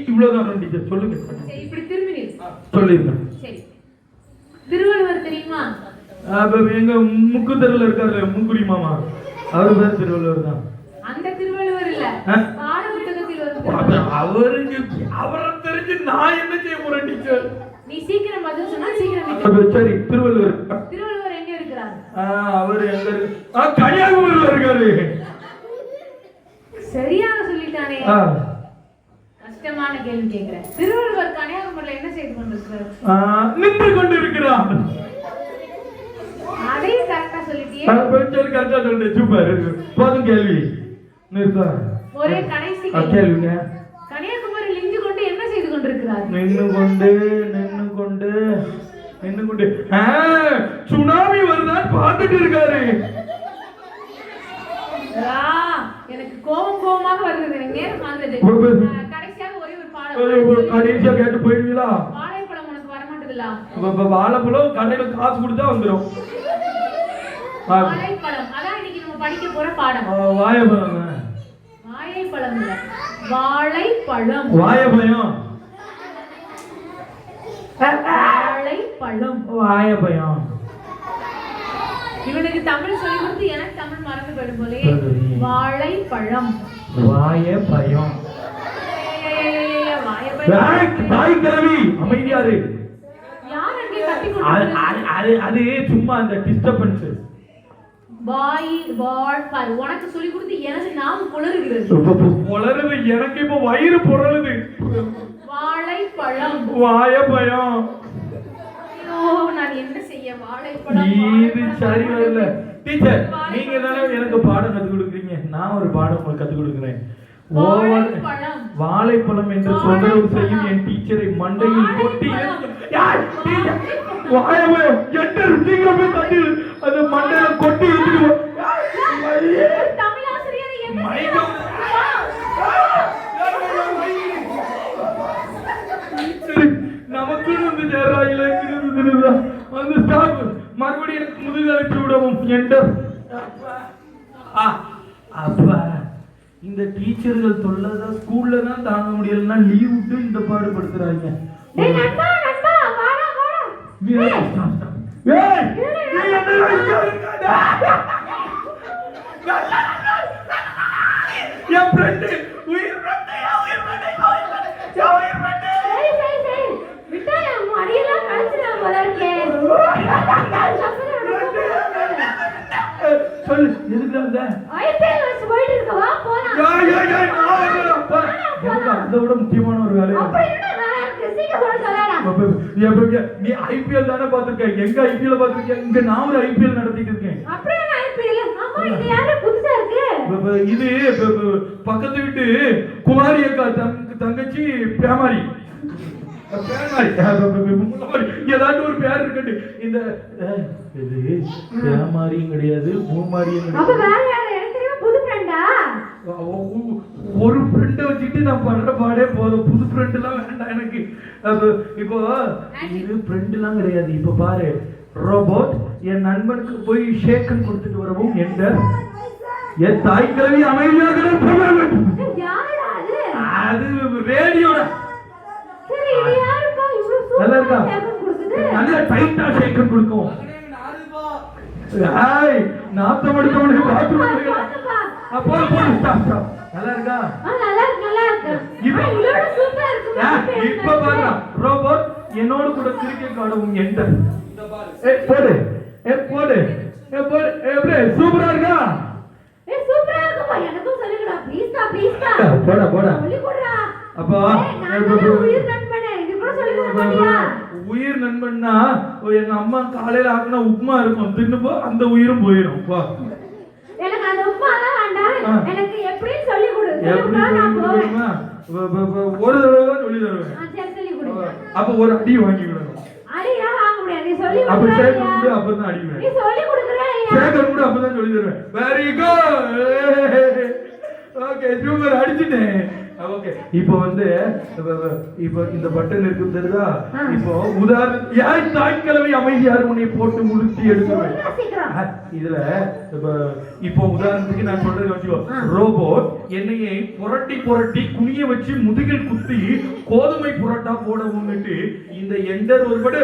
இவ்வளவுதான் டீச்சர் சொல்லுங்க. சரி இப்படி திரும்பி நில். சொல்லிருங்க. சரி திருவள்ளுவர் தெரியுமா? அப்ப எங்க முக்குத்தருல இருக்காரு முக்குடி மாமா. அவர் பேர் திருவள்ளுவர் தான். அந்த திருவள்ளுவர் இல்ல. பாட புத்தகத்தில் வரும். அவரை தெரிஞ்சு நான் என்ன செய்ய போறேன் டீச்சர்? நீ சீக்கிரம் பதில் சொன்னா சீக்கிரம். சரி திருவள்ளுவர். திருவள்ளுவர் எங்க இருக்காரு? அவர் எங்க கன்னியாகுமரியில இருக்காரு. சரியாக சொல்லிட்டானே. கஷ்டமான கேள்வி கேக்குறேன். திருவள்ளுவர் கன்னியாகுமரியில என்ன செய்து கொண்டிருக்கிறார்? நின்று கொண்டிருக்கிறார். அதையும் கரெக்டா சொல்லிட்டியே. சரி கரெக்டா சொல்லிட்டேன். சூப்பர். போதும் கேள்வி. நிறுத்தா. ஒரே கடைசி கேள்விங்க. கன்னியாகுமரியில் நின்று கொண்டு என்ன செய்து கொண்டிருக்கிறார்? நின்று கொண்டு சுனாமி வருதான் பார்த்துட்டு இருக்காரு. எனக்கு கோபமாக வருது. எனக்கு நேரம் ஆகுது. கடைசியாக ஒரே ஒரு பாடம். கடைசியா கேட்டு போயிடுவீங்களா? வாழைப்பழம் உனக்கு வர மாட்டதுல. வாழைப்பழம் கடையில காசு கொடுத்தா வந்துடும். வாழைப்பழம் அதான் இன்னைக்கு நம்ம படிக்க போற பாடம். வாழைப்பழம் இல்ல வாழைப்பழம். வாழைப்பழம். வாழைப்பழம். இவனுக்கு தமிழ் சொல்லி கொடுத்து எனக்கு தமிழ் மறந்து போயிடும் போலே. வாழைப்பழம். வாழைப்பழம். தாய் கிழவி அமைதியாரு. யார் அங்கே கத்தி கொண்டு? அது சும்மா அந்த டிஸ்டர்பன்ஸ். வாய் வாள் பாரு உனக்கு சொல்லி கொடுத்து எனக்கு நாம் குளறுகிறது. வளருது எனக்கு இப்ப வயிறு புரளுது. வாழைப்பழம் வாய பயம். ஐயோ நான் என்ன செய்ய? வாழைப்பழம் இது சரி வரல. டீச்சர் நீங்க தானே எனக்கு பாடம் கத்து கொடுக்குறீங்க, நான் ஒரு பாடம் உங்களுக்கு கத்து கொடுக்குறேன். வாழைப்பழம் என்று தொந்தரவு செய்யும் என் டீச்சரை மண்டையில் கொட்டி அது மண்டையில கொட்டி நமக்குன்னு வந்து நேராயில வந்து ஸ்டாப் மறுபடியும் எனக்கு முதுகு அழைத்து விடவும் என்டர். அப்பா இந்த டீச்சர்கள் தொல்லதான் ஸ்கூல்ல தான் தாங்க முடியலன்னா லீவ் விட்டு இந்த பாடுபடுத்துறாங்க. என் ஃப்ரெண்ட் உயிர் சொல்லு எதுக்கு வந்த? அதை விட முக்கியமான ஒரு வேலை. நீ ஐபிஎல் தானே பாத்துருக்க? எங்க ஐபிஎல் பாத்துருக்க? இங்க நான் ஒரு ஐபிஎல் நடத்திட்டு இருக்கேன். இது பக்கத்து வீட்டு குமாரி அக்கா தங்கச்சி பேமாரி. ஏதாவது ஒரு பேர் இருக்கட்டு. இந்த பேமாரியும் கிடையாது பூமாரியும் ஒரு ஃப்ரெண்டை வச்சுட்டு நான் பண்ற பாடே போதும். புது ஃப்ரெண்ட் எல்லாம் வேண்டாம் எனக்கு. இப்போ இது ஃப்ரெண்ட் எல்லாம் கிடையாது. இப்ப பாரு ரோபோட் என் நண்பனுக்கு போய் ஷேக்கன் கொடுத்துட்டு வரவும் என்டர். என் தாய் கிழவி அமைதியாக அது ரேடியோட நல்லா இருக்கா? நல்ல டைட்டா ஷேக்கன் கொடுக்கும். நாத்தம் எடுத்தவனுக்கு பாத்ரூம் அப்போ நல்லா இருக்கா? இப்ப பாரு ரோபோட் என்னோட கூட கிரிக்கெட் ஆடவும் என்டர். போடு போடு போடு. சூப்பரா இருக்கா? போடா போடா. அப்போ உயிர் நண்பன்னா எங்க அம்மா காலையில ஆக்குனா உப்புமா இருக்கும், தின்னுப்போ அந்த உயிரும் போயிடும். எனக்கு அந்த உப்புமா தான் வேண்டாம். எனக்கு எப்படி சொல்லி கொடு. ஒரு தடவை தான் சொல்லி தருவேன். அப்ப ஒரு அடி வாங்கி விடணும். அடியா வாங்க முடியாது. நீ சொல்லி அப்ப சேகர் கூட அப்பதான் அடிவேன். நீ சொல்லி கொடுக்கறே. சேகர் கூட அப்பதான் சொல்லி தருவேன். Very good. ஓகே சூப்பர் அடிச்சிட்டேன். ஓகே இப்போ வந்து இப்போ இந்த பட்டன் இருக்கு தெரியுதா? இப்போ உதாரணம் யார் தாய்க்கிழமை அமைதியார் உன்னை போட்டு முழுத்தி எடுத்துவேன். இதுல இப்போ உதாரணத்துக்கு நான் சொல்றது வச்சுக்கோ. ரோபோட் என்னையை புரட்டி புரட்டி குனிய வச்சு முதுகில் குத்தி கோதுமை புரட்டா போட முன்னிட்டு இந்த எண்டர் ஒரு பட்டு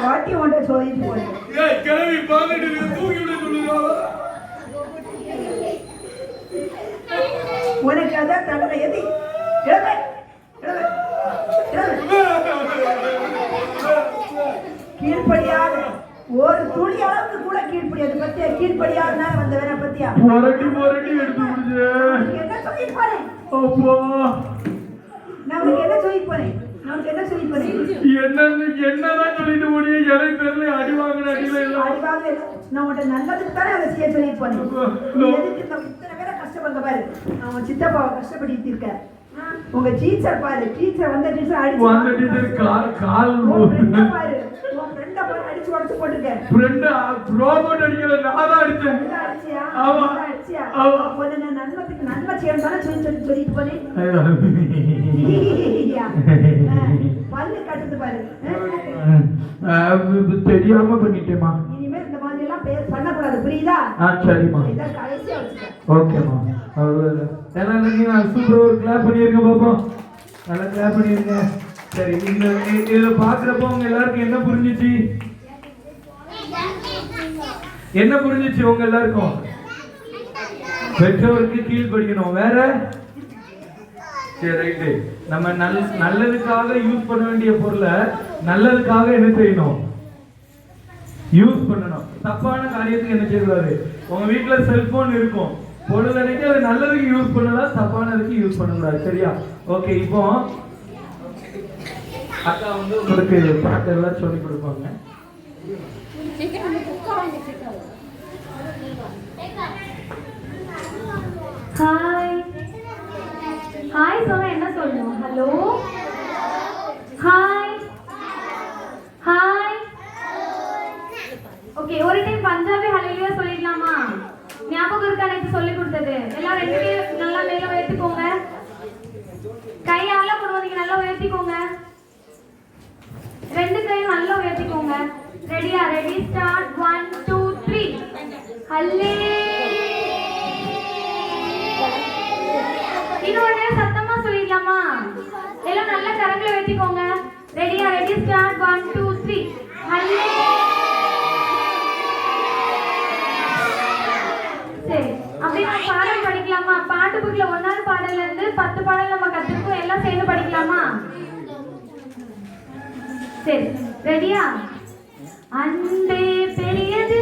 வாட்டி ஒன்றை சொல்லிட்டு போறேன். உனக்கு அதான் தண்டனை. எது கீழ்படியாத ஒரு துளி அளவுக்கு கூட கீழ்படியாது. பத்தியா கீழ்படியாதனால வந்த வேற பத்தியா எடுத்து என்ன சொல்லி போறேன்? நான் உனக்கு என்ன சொல்லி போறேன்? என்னதான் சொல்லிட்டு முடியும் எனக்கு தெரியல. அடி வாங்கின நான் உன்ட்ட நல்லதுக்கு தானே அதை செய்ய சொல்லி போனேன். இத்தனை பேரை கஷ்டப்படுங்க பாரு. அவன் சித்தப்பாவை கஷ்டப்பட்டு இருக்க. உங்க டீச்சர் பாரு. டீச்சர் வந்த டீச்சர் அடிச்சு பாரு. உன் ஃப்ரெண்ட பாரு அடிச்சு உடைச்சு போட்டுக்க. ஃப்ரெண்ட் ரோபோட் அடிக்கல நான் தான் அடிச்சேன். அடிச்சியா? ஆமா அடிச்சியா? போன நான் நன்மை செய்யணும் தானே சொல்லிட்டு போனேன். பல்லு கட்டுது பாரு. தெரியாம பண்ணிட்டேமா. இனிமேல் இந்த மாதிரி எல்லாம் பண்ணக்கூடாது புரியுதா? சரிம்மா. இதான் கடைசியா வச்சுக்க. ஓகேம்மா. எல்லாம் நீங்க சூப்பரா ஒரு கிளாப் பண்ணிருங்க பாப்போம். நல்லா கிளாப் பண்ணிருங்க. சரி, இத பாக்குறப்ப உங்க எல்லாருக்கும் என்ன புரிஞ்சுச்சு? என்ன புரிஞ்சுச்சு உங்க எல்லாருக்கும்? பெற்றோருக்கு கீழ்ப்படிக்கணும். வேற? சரி, ரைட்டு. நம்ம நல்லதுக்காக யூஸ் பண்ண வேண்டிய பொருளை நல்லதுக்காக என்ன செய்யணும்? யூஸ் பண்ணணும். தப்பான காரியத்துக்கு என்ன செய்யக்கூடாது? உங்க வீட்டுல செல்போன் இருக்கும், பொழுதனைக்கு அது நல்லதுக்கு யூஸ் பண்ணலாம், தப்பானதுக்கு யூஸ் பண்ணக்கூடாது. சரியா? ஓகே. இப்போ அக்கா வந்து உங்களுக்கு பாட்டு எல்லாம் சொல்லி கொடுப்பாங்க. ஹாய் ஹாய் சொன்னா என்ன சொல்லணும்? Hello, hi, hi. ஓகே, ஒரு டைம் பஞ்சாபி ஹalleluya சொல்லிடலாமா? ஞாபகம் இருக்கா எனக்கு சொல்லி கொடுத்தது? எல்லாரும் ரெண்டு பேரும் நல்லா மேல உயர்த்திக்கோங்க. கையால போடுவீங்க, நல்லா உயர்த்திக்கோங்க. ரெண்டு கையும் நல்லா உயர்த்திக்கோங்க. ரெடியா? Ready, start. 1 2 3. ஹalleluya. இன்னொரு சத்தமா சொல்லிடலாமா? எல்லாம் நல்ல கரங்களை வெட்டிக்கோங்க. ரெடியா? Ready, start. 1 2 3. ஹalleluya. சரி, அப்படியே நம்ம பாடல் படிக்கலாமா? பாட்டு புக்ல 1ஆவது பாடல்ல இருந்து 10 பாடல் நம்ம கத்துக்கோம். எல்லாம் சேர்ந்து படிக்கலாமா? சரி, ரெடியா? அன்பே பெரியது,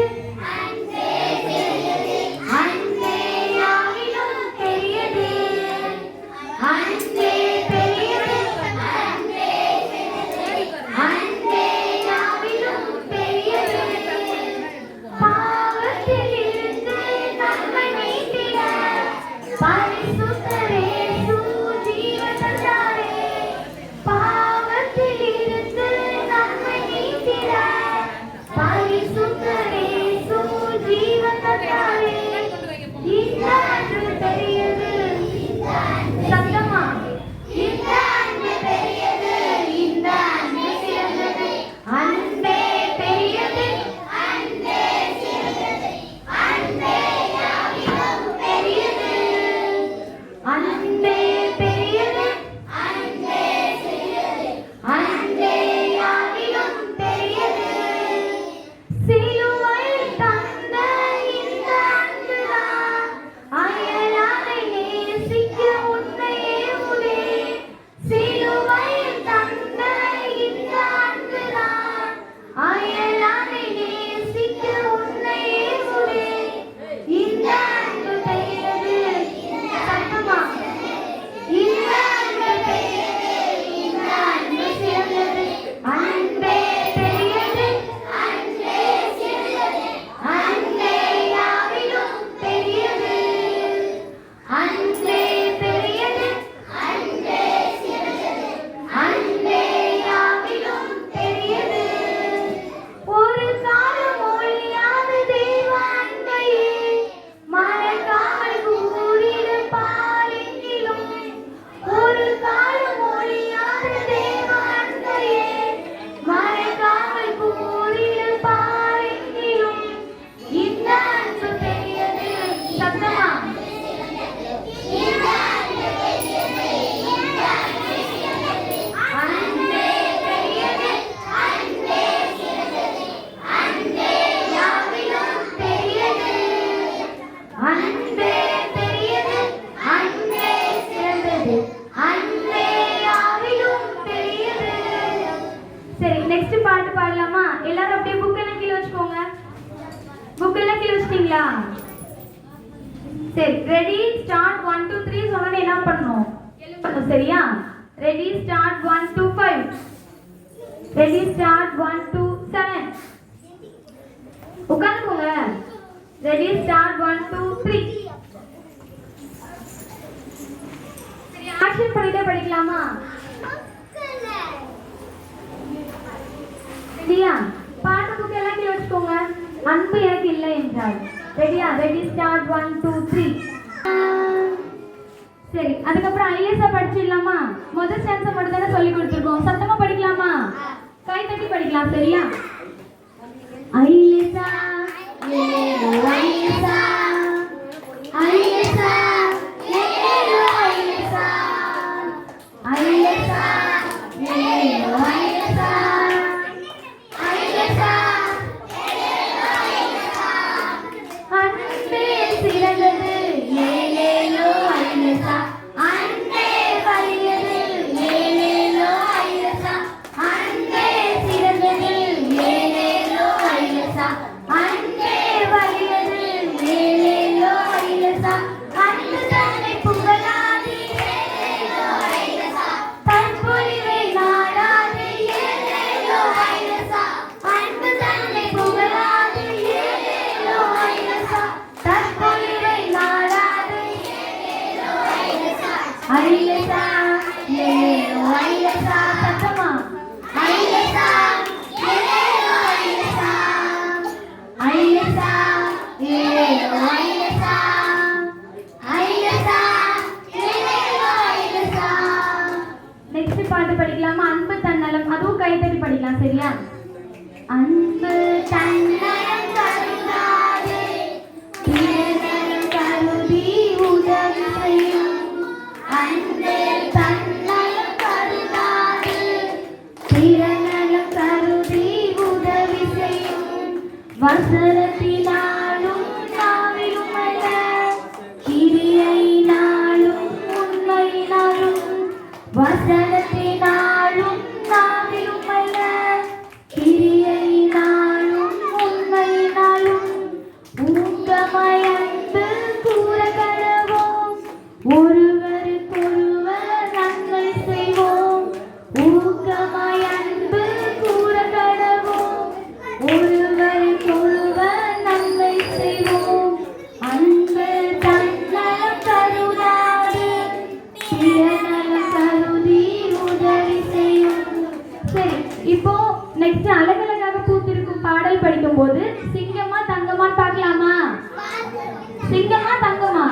அன்பே பெரியது, அன்பே யாவிலும் பெரியது, அன்பே பெரியது, அன்பே பெரியது, அன்பே யாவிலும் பெரியது. பாவத்தில் இருந்து நம்மை மீட்டிட பரிசுத்தரே ஜீவன் தந்தாரே. பாவத்தில் இருந்து நம்மை மீட்டிட பரிசுத்தரே ஜீவன் தந்தாரே. இந்த அன்பு பெரியது, சத்தமா, இந்த அன்பு பெரியது, இந்த அன்பு சிறந்தது. அன்பே பெரியது, அன்பே சிறந்தது, அன்பே யாவிலும் பெரியது. அன்பே பெரியது, அன்பே சிறந்தது, அன்பே யாவிலும் பெரியது. சிலுவையில் தந்த இந்த அன்புதான் அயலானை நேசிக்க உன்னை ஏவுதே. சிலுவையில் தந்த இந்த அன்புதான் அயலானை நேசிக்க உன்னை ஏவுதே. இந்த அன்பு பெரியது, சத்தமா, இந்த அன்பு பெரியது, இந்த அன்பு சிறந்தது. அன்பே பெரியது, அன்பே சிறந்தது, அன்பே யாவிலும் பெரியது. அன்பே பெரியது, அன்பே சிறந்தது, அன்பே யாவிலும் பெரியது. ஒரு காலம் ஒழியாத தேவ அன்பையே மறக்காமல் கூறிடும் பாலெங்கிலும். ஒரு காலம் ஒழியாத தேவ அன்பையே மறக்காமல் கூறிடும் பாலெங்கிலும். இந்த அன்பு பெரியது, சத்தமா, இந்த அன்பு பெரியது, இந்த அன்பு சிறந்தது. அன்பே பெரியது, அன்பே சிறந்தது, அன்பே யாவிலும் பெரியது. அன்பே பெரியது, அன்பே சிறந்தது, அன்பே யாவிலும் பெரியது. சரி, நெக்ஸ்ட் பாட்டு பாடலாமா? எல்லாரும் அப்படியே புக் எல்லாம் கீழே வச்சுக்கோங்க. புக் எல்லாம் கீழே வச்சிட்டீங்களா? சரி, ரெடி, ஸ்டார்ட். 1 2 3 சொன்னா என்ன பண்ணணும்? எழுப்பணும். சரியா? Ready, start. 1 2 5. Ready, start. 1 2 7. உட்கார்ந்துக்கோங்க. Ready, start. 1 2 3. சரி, ஆக்ஷன் பண்ணிட்டே படிக்கலாமா? ரெடியா? பாட்டு புக் எல்லாம் கீழே வச்சுக்கோங்க. அன்பு எனக்கு இல்லை என்றால். ரெடியா? Ready, start. 1 2 3. சரி, அதுக்கப்புறம் ஐஎஸ்ஆ படிச்சிடலாமா? முதல் ஸ்டான்ஸை மட்டும் தானே சொல்லி கொடுத்துருக்கோம். சத்தமா படிக்கலாமா? கை தட்டி படிக்கலாம். சரியா? ஐஎஸ்ஆ ஐஎஸ்ஆ ஐஎஸ்ஆ ஐஎஸ்ஆ ஐஎஸ்ஆ ஐயசா ஏலேலோ ஐயசா சத்தமா ஐயசா ஏலேலோ ஐயசா ஐயசா ஏலேலோ ஐயசா ஐயசா ஏலேலோ ஐயசா. நெக்ஸ்ட் பாட்டு படிக்கலாமா? அன்பு தன்னலம், அதுவும் கைத்தறி படிக்கலாம் சரியா? அன்பு தன்னலம் கருதாதே பிறநலம் கருதி உதவி செய்யும். அன்பு தன்னலம் கருதாதே பிறநலம் கருதி உதவி செய்யும். வசனத்தினாலும் நாவிலும் அல்ல கிரியையினாலும் உண்மையினாலும். வசனத்தினாலும் நாவிலும் அல்ல கிரியையினாலும் உண்மையினாலும். ஊக்கமாய் அன்பு கூற கடவோம், ஒருவருக்கொருவர் நன்மை செய்வோம். ஊக்கமாய் அன்பு கூற கடவோம், ஒருவருக்கொருவர் நன்மை செய்வோம். அன்பு தன்னலம் கருதாது பிறநலம் கருதி உதவி செய்யும். சரி, இப்போ நெக்ஸ்ட் அழகழகாக பூத்திருக்கும் பாடல் படிக்கும் போது சிங்கமா தங்கமான்னு பார்க்கலாமா? சிங்கமா தங்கமா?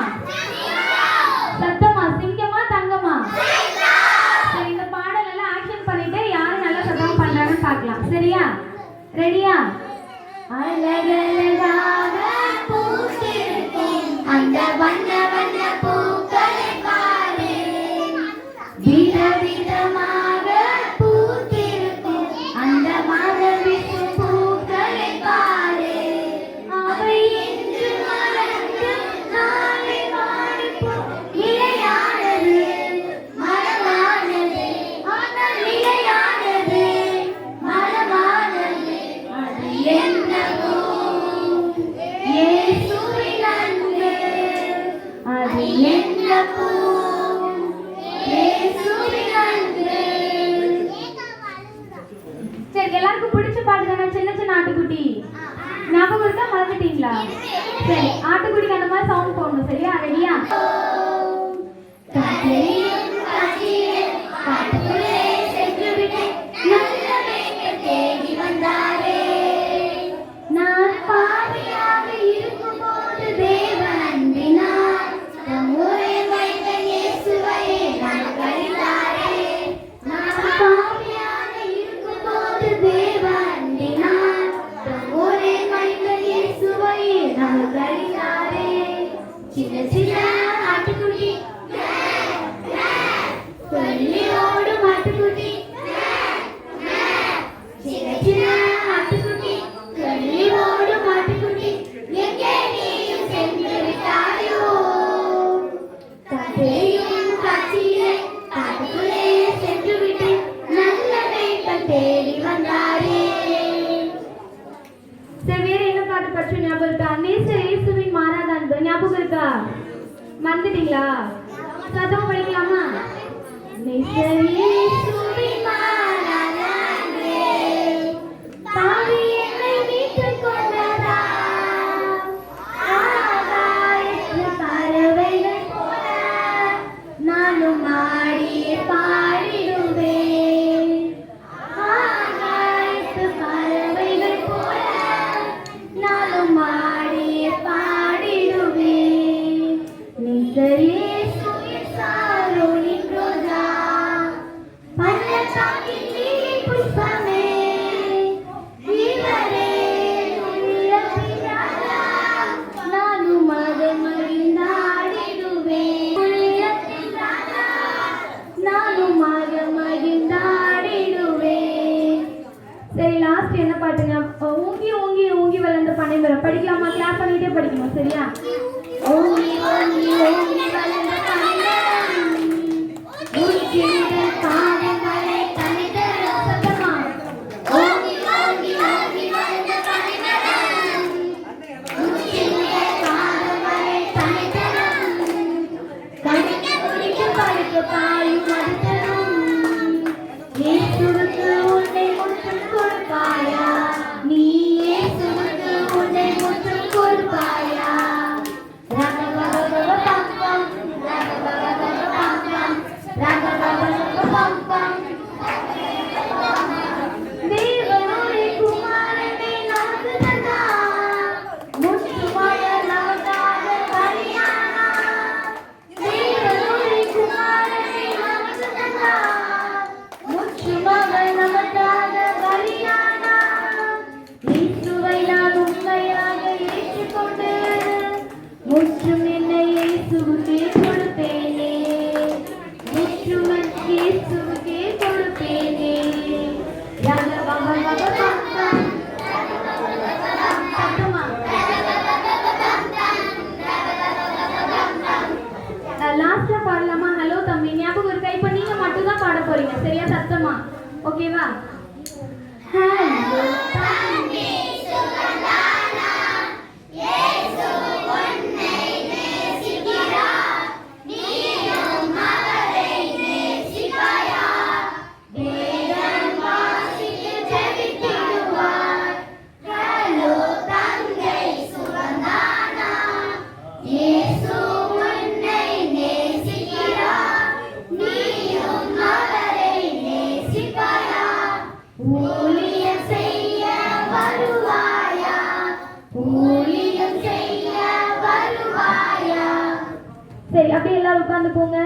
சத்தமா சிங்கமா தங்கமா? சரி, இந்த பாடல் எல்லாம் ஆக்ஷன் பண்ணிட்டு யாரு நல்லா சத்தம் பண்றாங்கன்னு பார்க்கலாம் சரியா? ரெடியா? அழகழகாக பூத்திருக்கும் அந்த வண்ண வண்ண பூக்களை பாரு, விதவிதமாக பூத்திருக்கும் அந்த மரவிட்டு பூக்களை பாரு. அவை இன்று மலர்ந்து நாளை வாடிப்போம். நிலையானது மரமானது, ஆனால் நிலையானது மரமானது. அது என்னவோ இயேசுவின் அன்பு. அது என்னவோ இயேசுவின் அன்பு. சரி, எல்லாருக்கும் பிடிச்ச பாட்டு தானே சின்ன சின்ன ஆட்டுக்குட்டி? ஞாபகம் இருக்கா? மறந்துட்டீங்களா? சரி, ஆட்டுக்குட்டிக்கு அந்த மாதிரி சவுண்ட் போடணும் சரியா? ரெடியா? தேடி வந்தாரே, நான் பாவியாக இருக்கும்போது தேவ அன்பினார் தம் ஒரே மைந்தன் இயேசுவையே நமக்கு அளித்தாரே. நான் பாவியாக இருக்கும்போது தேவ அன்பினார் தம் ஒரே மைந்தன் இயேசுவையே நமக்கு அளித்தாரே. சின்ன சின்ன ஆட்டுக்குட்டி சொல்லி ஓடும் ஆட்டுக்குட்டி, சின்ன சின்ன ஆட்டுக்குட்டி சொல்லி ஓடும் ஆட்டுக்குட்டி, எங்கே நீயும் சென்று விட்டாயோ? கதையும் காட்சியிலே காட்டுக்குள்ளே சென்று விட்டு நல்ல மேய்ப்பன் தேடி வந்தாரே. சரி, வேற என்ன பாட்டு படிச்சு ஞாபகம் இருக்கா? நேசர் இயேசுவின் மாறாத அன்பு ஞாபகம் இருக்கா? மறந்துட்டீங்களா? சத்தம் படிக்கலாமா? நேசர் இயேசுவின் மாறாத அன்பு பாவி என்னை மீட்டுக் கொண்டதா. ஆகாயத்து பறவைகள் போல நானும் ஆடியே பாடிடுவேன். ஆகாயத்து பறவைகள் போல நானும் ஆடியே பாடிடுவேன். நேசர் இயேசுவின் சாரோனின் ரோஜா, பள்ளத்தாக்கின் லீலி புஷ்பமே, இவரே உள்ளத்தின் ராஜா, நானும் அதை மகிழ்ந்தாடிடுவேன். உள்ளத்தின் ராஜா, நானும் அதை மகிழ்ந்தாடிடுவேன். சரி, லாஸ்ட் என்ன பாட்டுங்க? ஊங்கி ஊங்கி ஊங்கி வளர்ந்த பனைமரம் படிக்கலாமா? கிளாப் பண்ணிட்டே படிக்கணும் சரியா? ஓங்கி ஓங்கி ஓங்கி வளர்ந்த பனைமரம் உச்சிந்த பாதங்களை தனித்தரும். சத்தமா ஓங்கி ஓங்கி ஓங்கி வளர்ந்த பனைமரம் உச்சிந்த பாதங்களை தனித்தரும். கடிக்க குடிக்க படுக்க பாயும் மறுத்தரும். இயேசுவுக்கு உன்னை முற்றும் கொடுப்பாயா? நீ இயேசுவுக்கு உன்னை முற்றும் கொடுப்பாயா? ரகபகப பக்கம் ரகபகப பக்கம் இயேசுவுக்கே கொடுப்பேனே. சத்தமா. லாஸ்டா பாடலாமா? ஹலோ தம்பி ஞாபகம் இருக்கா? இப்ப நீங்க மட்டும் தான் பாட போறீங்க, சரியா? சத்தமா, ஓகேவா? ஹலோ தம்பி சுகந்தானா, இயேசு உன்னை நேசிக்கிறார், நீயும் அவரை நேசிப்பாயா? வேதம் வாசித்து ஜெபித்திடுவார். ஹலோ தங்கை சுகந்தானா, இயேசு உன்னை நேசிக்கிறார், நீயும் அவரை நேசிப்பாயா? ஊழியம் செய்ய வருவாயா? ஊழியம் செய்ய வருவாயா? சரி, அப்படியே எல்லாரும் உட்கார்ந்து போங்க.